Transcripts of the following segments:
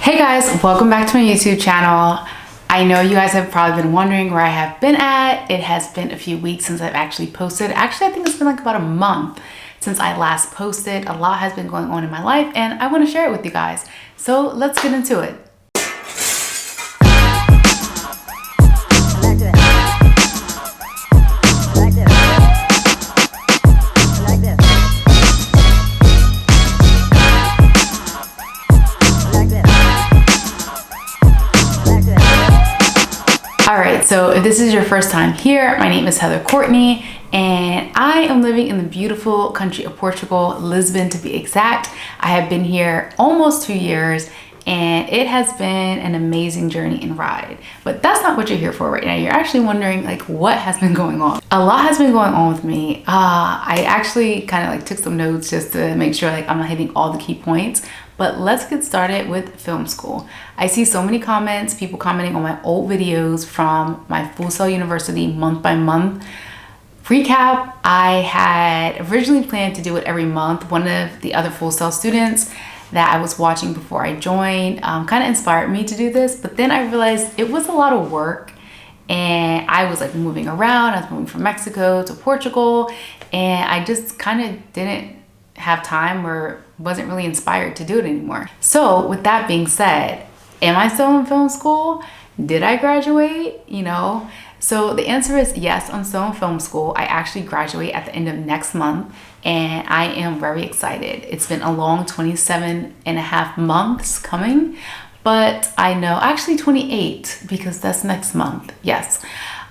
Hey guys, welcome back to my YouTube channel. I know you guys have probably been wondering where I have been at. It has been a few weeks since I've actually posted. Actually, I think it's been like about a month since I last posted. A lot has been going on in my life and I want to share it with you guys. So let's get into it. Alright, so if this is your first time here, my name is Heather Courtney and I am living in the beautiful country of Portugal, Lisbon to be exact. I have been here almost 2 years and it has been an amazing journey and ride. But that's not what you're here for right now. You're actually wondering like what has been going on. A lot has been going on with me. I actually kind of like took some notes just to make sure like I'm not hitting all the key points. But let's get started with film school. I see so many comments, people commenting on my old videos from my Full Sail University month by month recap. I had originally planned to do it every month. One of the other Full Sail students that I was watching before I joined kind of inspired me to do this, but then I realized it was a lot of work and I was like moving around. I was moving from Mexico to Portugal and I just kind of didn't have time or wasn't really inspired to do it anymore. So with that being said, am I still in film school? Did I graduate? So the answer is yes, I'm still in film school. I actually graduate at the end of next month and I am very excited. It's been a long 27 and a half months coming, but I know actually 28 because that's next month. Yes.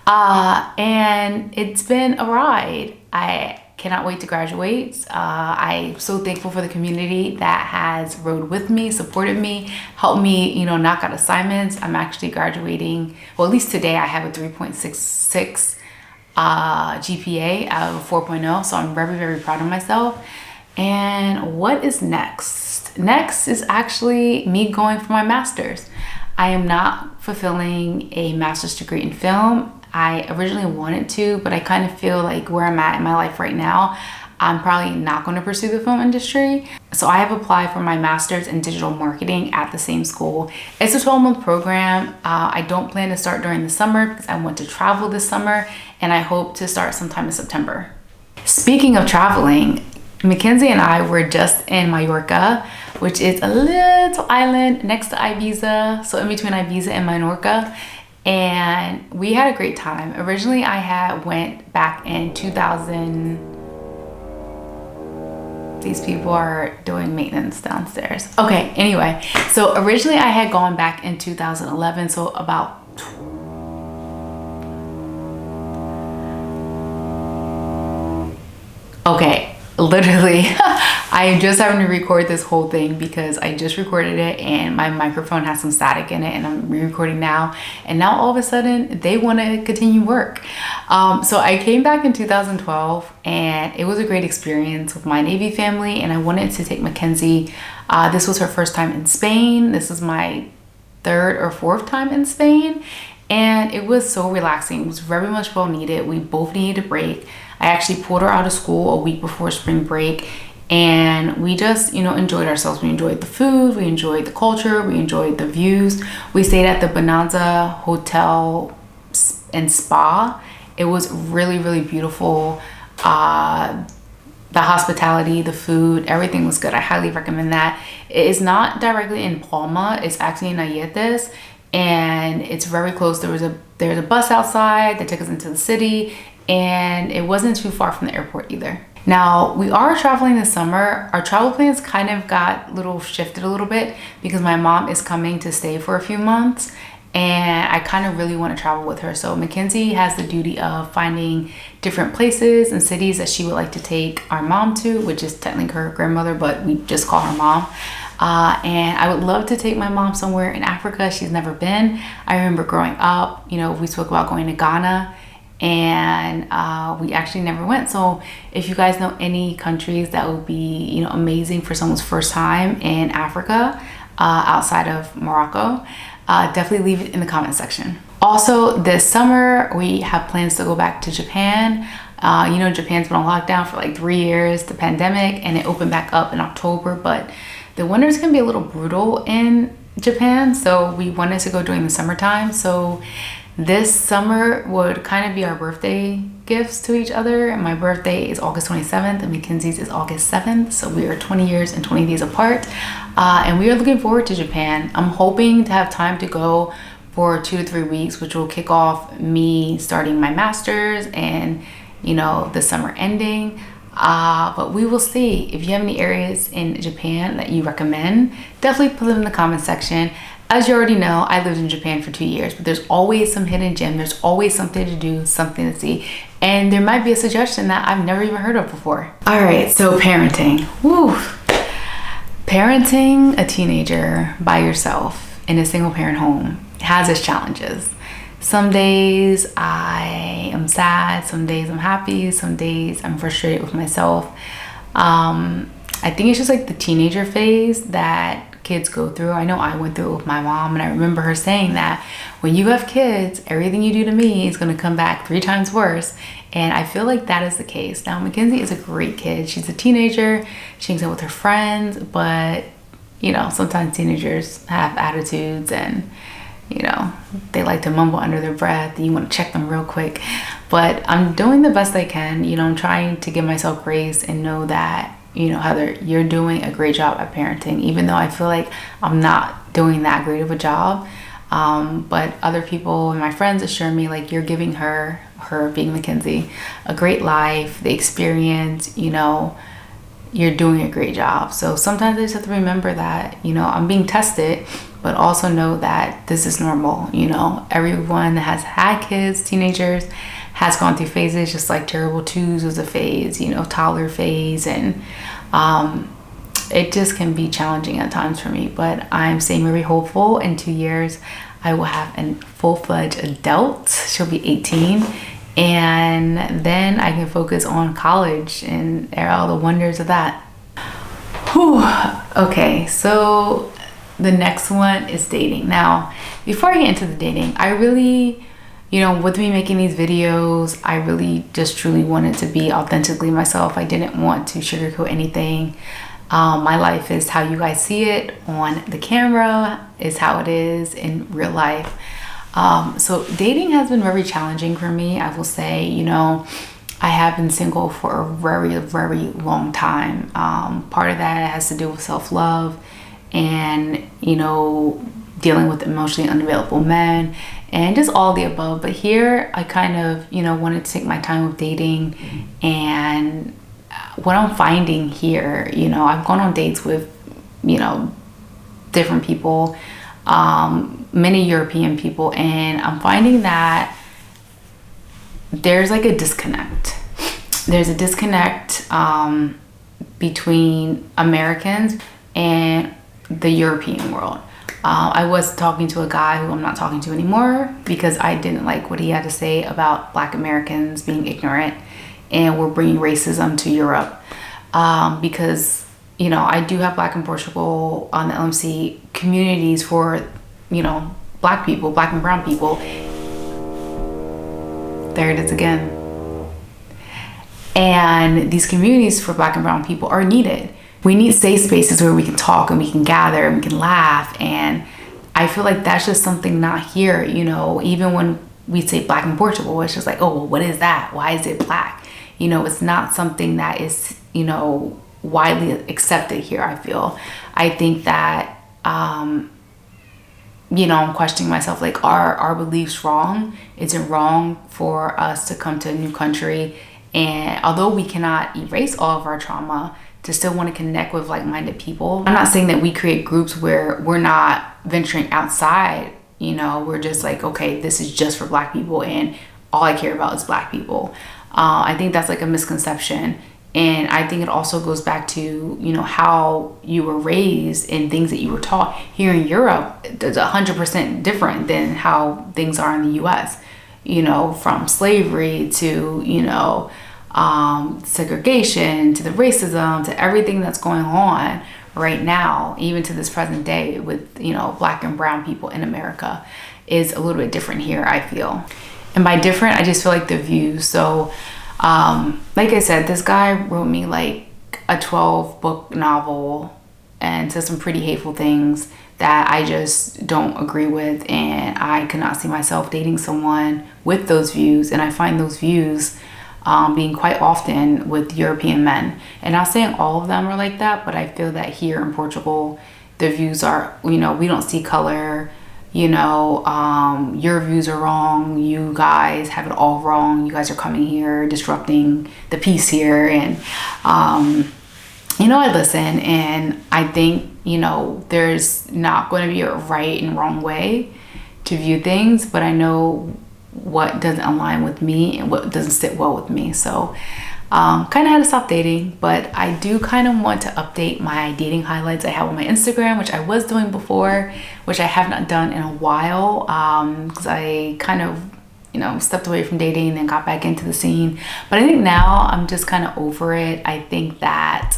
And it's been a ride. I cannot wait to graduate. I'm so thankful for the community that has rode with me, supported me, helped me, knock out assignments. I'm actually graduating. Well, at least today I have a 3.66 GPA out of 4.0. So I'm very, very proud of myself. And what is next? Next is actually me going for my master's. I am not fulfilling a master's degree in film. I originally wanted to, but I kind of feel like where I'm at in my life right now, I'm probably not going to pursue the film industry. So I have applied for my master's in digital marketing at the same school. It's a 12-month program. I don't plan to start during the summer because I want to travel this summer and I hope to start sometime in September. Speaking of traveling, Mackenzie and I were just in Mallorca, which is a little island next to Ibiza. So in between Ibiza and Menorca. And we had a great time. Originally, I had went back in 2000. These people are doing maintenance downstairs. Okay, anyway. So originally I had gone back in 2011. So about literally I'm just having to record this whole thing because I just recorded it and my microphone has some static in it and I'm re-recording now, and now all of a sudden they want to continue work. So I came back in 2012 and it was a great experience with my Navy family, and I wanted to take Mackenzie. This was her first time in Spain. This is my third or fourth time in Spain and it was so relaxing. It was very much well needed. We both needed a break. I actually pulled her out of school a week before spring break and we just, enjoyed ourselves. We enjoyed the food, we enjoyed the culture, we enjoyed the views. We stayed at the Bonanza Hotel and Spa. It was really, really beautiful. The hospitality, the food, everything was good. I highly recommend that. It is not directly in Palma, it's actually in Nayetes. And it's very close. There's a bus outside that took us into the city and it wasn't too far from the airport either. Now we are traveling this summer. Our travel plans kind of got shifted a little bit because my mom is coming to stay for a few months and I kind of really want to travel with her. So Mackenzie has the duty of finding different places and cities that she would like to take our mom to, which is technically her grandmother, but we just call her mom. And I would love to take my mom somewhere in Africa. She's never been. I remember growing up, we spoke about going to Ghana and we actually never went. So if you guys know any countries that would be, amazing for someone's first time in Africa, outside of Morocco, definitely leave it in the comment section. Also this summer, we have plans to go back to Japan. Japan's been on lockdown for like 3 years, the pandemic, and it opened back up in October, but the winters can be a little brutal in Japan, so we wanted to go during the summertime. So this summer would kind of be our birthday gifts to each other. My birthday is August 27th and Mackenzie's is August 7th. So we are 20 years and 20 days apart. And we are looking forward to Japan. I'm hoping to have time to go for 2 to 3 weeks, which will kick off me starting my master's and, you know, the summer ending. But we will see. If you have any areas in Japan that you recommend, definitely put them in the comment section. As you already know, I lived in Japan for 2 years, but there's always some hidden gem. There's always something to do, something to see. And there might be a suggestion that I've never even heard of before. All right, so parenting. Woo. Parenting a teenager by yourself in a single parent home has its challenges. Some days I am sad, some days I'm happy, some days I'm frustrated with myself. I think it's just like the teenager phase that kids go through. I know I went through it with my mom, and I remember her saying that when you have kids, everything you do to me is going to come back 3 times worse. And I feel like that is the case. Now, Mackenzie is a great kid. She's a teenager. She hangs out with her friends, but you know, sometimes teenagers have attitudes and, you know, they like to mumble under their breath. You want to check them real quick. But I'm doing the best I can. You know, I'm trying to give myself grace and know that, you know, Heather, you're doing a great job at parenting, even though I feel like I'm not doing that great of a job. But other people and my friends assure me, like, you're giving her being Mackenzie, a great life, the experience, you know, you're doing a great job. So sometimes I just have to remember that, you know, I'm being tested, but also know that this is normal. You know, everyone that has had kids, teenagers, has gone through phases, just like terrible twos was a phase, you know, toddler phase. And it just can be challenging at times for me, but I'm staying very hopeful. In 2 years, I will have a full-fledged adult. She'll be 18. And then I can focus on college and all the wonders of that. Whew. Okay, so the next one is dating. Now, before I get into the dating, I really, you know, with me making these videos, I really just truly wanted to be authentically myself. I didn't want to sugarcoat anything. My life is how you guys see it on the camera, is how it is in real life. So dating has been very challenging for me. I will say, you know, I have been single for a very, very long time. Part of that has to do with self-love and, you know, dealing with emotionally unavailable men and just all the above. But here I kind of, you know, wanted to take my time with dating, and what I'm finding here, you know, I've gone on dates with, you know, different people, many European people, and I'm finding that there's like a disconnect. There's a disconnect between Americans and the European world. I was talking to a guy who I'm not talking to anymore because I didn't like what he had to say about Black Americans being ignorant and we're bringing racism to Europe. Because, you know, I do have Black and Portugal on the LMC communities for, you know, Black people, Black and brown people. There it is again. And these communities for Black and brown people are needed. We need safe spaces where we can talk and we can gather and we can laugh. And I feel like that's just something not here, you know, even when we say Black in Portugal, it's just like, oh, well, what is that? Why is it Black? You know, it's not something that is, you know, widely accepted here, I feel. I think that, you know, I'm questioning myself, like, are our beliefs wrong? Is it wrong for us to come to a new country? And although we cannot erase all of our trauma, to still want to connect with like-minded people. I'm not saying that we create groups where we're not venturing outside, you know, we're just like, okay, this is just for Black people and all I care about is Black people. I think that's like a misconception. And I think it also goes back to, you know, how you were raised and things that you were taught. Here in Europe, it's 100% different than how things are in the US, you know, from slavery to, you know, segregation, to the racism, to everything that's going on right now, even to this present day with, you know, Black and brown people in America, is a little bit different here, I feel. And by different, I just feel like the views. So, like I said, this guy wrote me like a 12-book novel and said some pretty hateful things that I just don't agree with, and I cannot see myself dating someone with those views. And I find those views being quite often with European men. And not saying all of them are like that, but I feel that here in Portugal, the views are, we don't see color, your views are wrong, you guys have it all wrong, you guys are coming here disrupting the peace here. And I listen, and I think there's not going to be a right and wrong way to view things, but I know what doesn't align with me and what doesn't sit well with me. So kind of had to stop dating, but I do kind of want to update my dating highlights I have on my Instagram, which I was doing before, which I have not done in a while, because I kind of stepped away from dating and then got back into the scene. But I think now I'm just kind of over it. I think that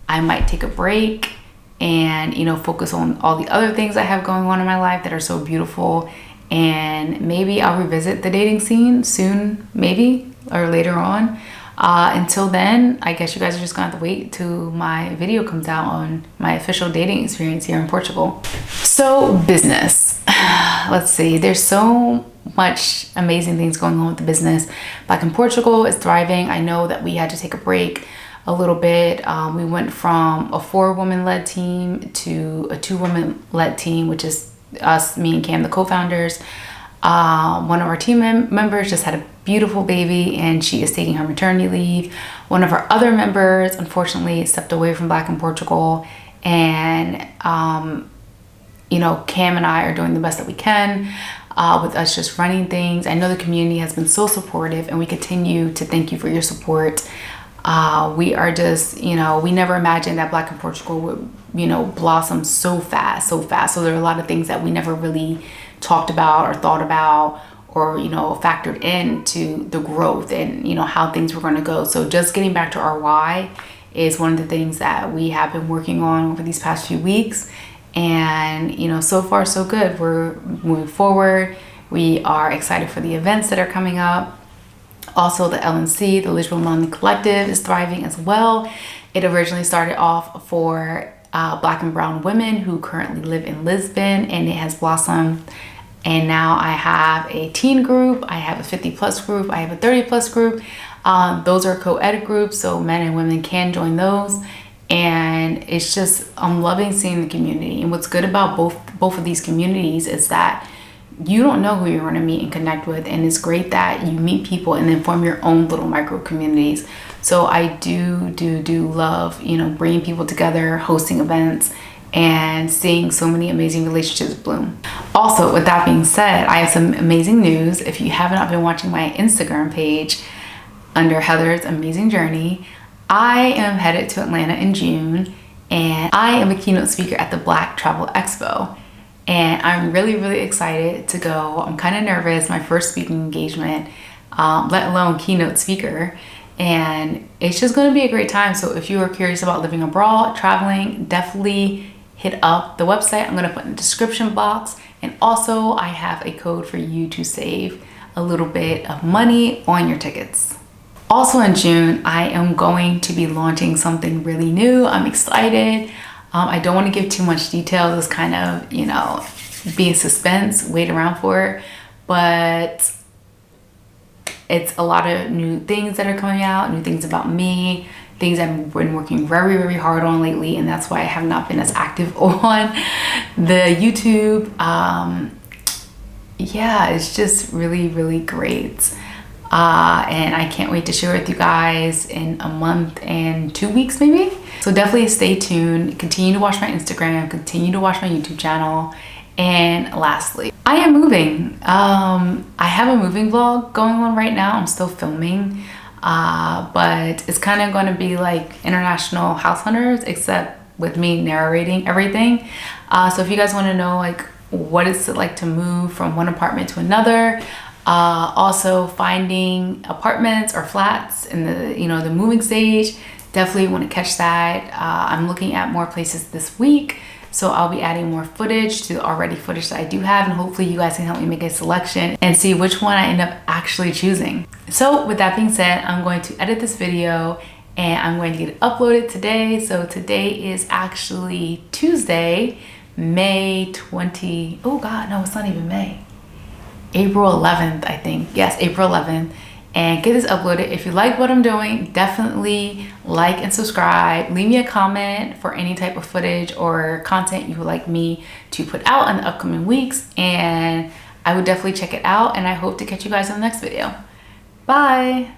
I might take a break and focus on all the other things I have going on in my life that are so beautiful, and maybe I'll revisit the dating scene soon, maybe, or later on. Until then, I guess you guys are just gonna have to wait till my video comes out on my official dating experience here in Portugal. So business, let's see, there's so much amazing things going on with the business. Back in Portugal, it's thriving. I know that we had to take a break a little bit. We went from a 4-woman led team to a 2-woman led team, which is us, me and Cam, the co-founders. One of our team members just had a beautiful baby, and she is taking her maternity leave. One of our other members, unfortunately, stepped away from Black in Portugal, and Cam and I are doing the best that we can with us just running things. I know the community has been so supportive, and we continue to thank you for your support. We are just, we never imagined that Black in Portugal would, blossom so fast. So there are a lot of things that we never really talked about or thought about, or, factored into the growth and, how things were going to go. So just getting back to our why is one of the things that we have been working on over these past few weeks. And, so far so good. We're moving forward. We are excited for the events that are coming up. Also, the LNC, the Lisboa Melanin Collective, is thriving as well. It originally started off for Black and brown women who currently live in Lisbon, and it has blossomed. And now I have a teen group, I have a 50+ group, I have a 30+ group. Those are co-ed groups, so men and women can join those. And it's just, I'm loving seeing the community. And what's good about both of these communities is that you don't know who you're going to meet and connect with, and it's great that you meet people and then form your own little micro communities. So I do love bringing people together, hosting events, and seeing so many amazing relationships bloom. Also, with that being said, I have some amazing news. If you have not been watching my Instagram page under Heather's Amazing Journey, I am headed to Atlanta in June, and I am a keynote speaker at the Black Travel Expo. And I'm really excited to go. I'm kind of nervous, my first speaking engagement, let alone keynote speaker. And it's just going to be a great time. So if you are curious about living abroad, traveling, definitely hit up the website. I'm going to put in the description box. And also I have a code for you to save a little bit of money on your tickets. Also in June, I am going to be launching something really new. I'm excited. I don't want to give too much detail. It's kind of, be in suspense, wait around for it. But it's a lot of new things that are coming out, new things about me, things I've been working very hard on lately. And that's why I have not been as active on the YouTube. Yeah, it's just really great. And I can't wait to share with you guys in a month and 2 weeks maybe. So definitely stay tuned, continue to watch my Instagram, continue to watch my YouTube channel. And lastly, I am moving. I have a moving vlog going on right now. I'm still filming, but it's kind of going to be like International House Hunters, except with me narrating everything. So if you guys want to know like what it's like to move from one apartment to another, also finding apartments or flats in the the moving stage, definitely want to catch that. I'm looking at more places this week, so I'll be adding more footage to the already footage that I do have, and hopefully you guys can help me make a selection and see which one I end up actually choosing. So with that being said, I'm going to edit this video and I'm going to get it uploaded today. So today is actually Tuesday, May 20, oh God, no, it's not even May. April 11th, I think. Yes, April 11th. And get this uploaded. If you like what I'm doing, definitely like and subscribe. Leave me a comment for any type of footage or content you would like me to put out in the upcoming weeks. And I would definitely check it out. And I hope to catch you guys in the next video. Bye.